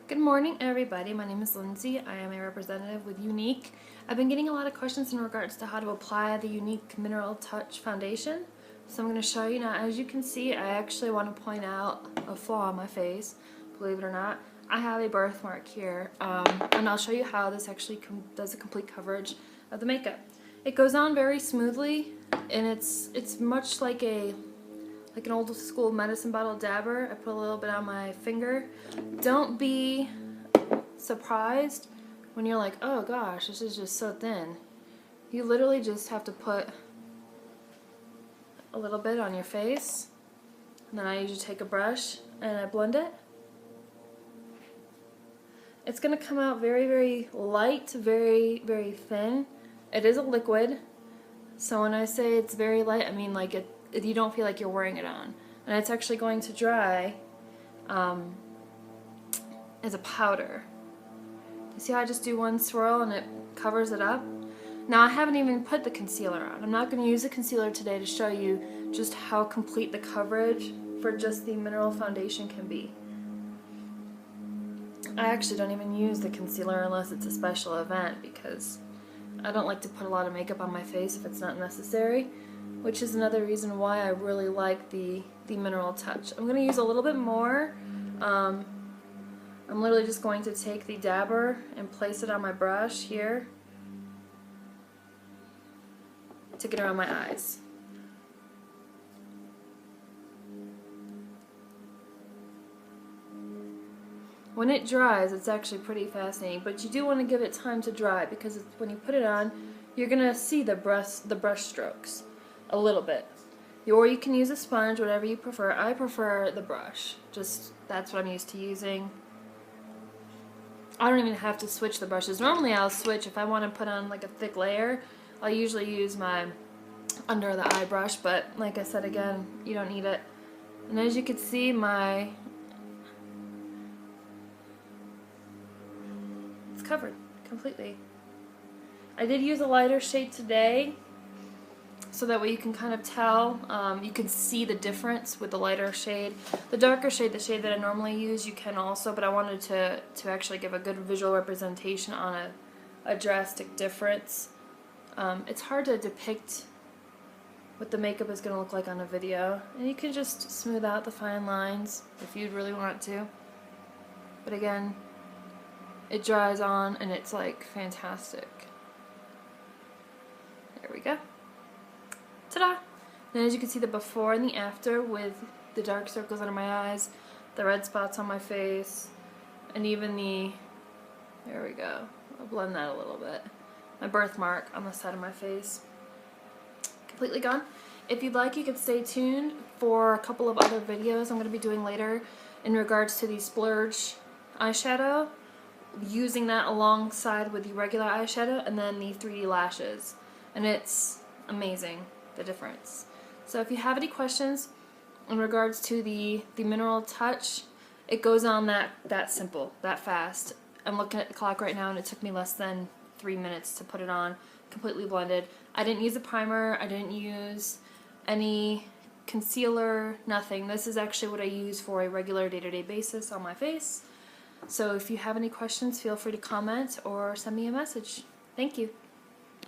Good morning, everybody. My name is Lindsay. I am a representative with Younique. I've been getting a lot of questions in regards to how to apply the Younique Mineral Touch Foundation. So I'm going to show you now. As you can see, I actually want to point out a flaw on my face. Believe it or not, I have a birthmark here, and I'll show you how this actually does a complete coverage of the makeup. It goes on very smoothly, and it's much like an old school medicine bottle dabber. I put a little bit on my finger. Don't be surprised when you're like, oh gosh, this is just so thin. You literally just have to put a little bit on your face, and then I usually take a brush and I blend it. It's going to come out very, very light, very, very thin. It is a liquid, so when I say it's very light, I mean like you don't feel like you're wearing it on. And it's actually going to dry as a powder. You see how I just do one swirl and it covers it up? Now I haven't even put the concealer on. I'm not going to use the concealer today to show you just how complete the coverage for just the mineral foundation can be. I actually don't even use the concealer unless it's a special event because I don't like to put a lot of makeup on my face if it's not necessary, which is another reason why I really like the Mineral Touch. I'm going to use a little bit more. I'm literally just going to take the dabber and place it on my brush here to get around my eyes. When it dries, it's actually pretty fascinating, but you do want to give it time to dry because when you put it on, you're going to see the brush strokes a little bit. Or you can use a sponge, whatever you prefer. I prefer the brush. Just that's what I'm used to using. I don't even have to switch the brushes. Normally I'll switch if I want to put on like a thick layer. I'll usually use my under the eye brush, but like I said again, you don't need it. And as you can see, it's covered completely. I did use a lighter shade today, so that way you can kind of tell, you can see the difference with the lighter shade. The darker shade, the shade that I normally use, you can also, but I wanted to actually give a good visual representation on a drastic difference. It's hard to depict what the makeup is going to look like on a video, and you can just smooth out the fine lines if you'd really want to. But again, it dries on and it's like fantastic. There we go. Ta-da! Then as you can see the before and the after with the dark circles under my eyes, the red spots on my face, and even there we go. I'll blend that a little bit. My birthmark on the side of my face. Completely gone. If you'd like, you can stay tuned for a couple of other videos I'm going to be doing later in regards to the splurge eyeshadow, using that alongside with the regular eyeshadow and then the 3D lashes. And it's amazing, the difference. So if you have any questions in regards to the Mineral Touch, it goes on that simple, that fast. I'm looking at the clock right now and it took me less than 3 minutes to put it on, completely blended. I didn't use a primer, I didn't use any concealer, nothing. This is actually what I use for a regular day-to-day basis on my face. So if you have any questions, feel free to comment or send me a message. Thank you.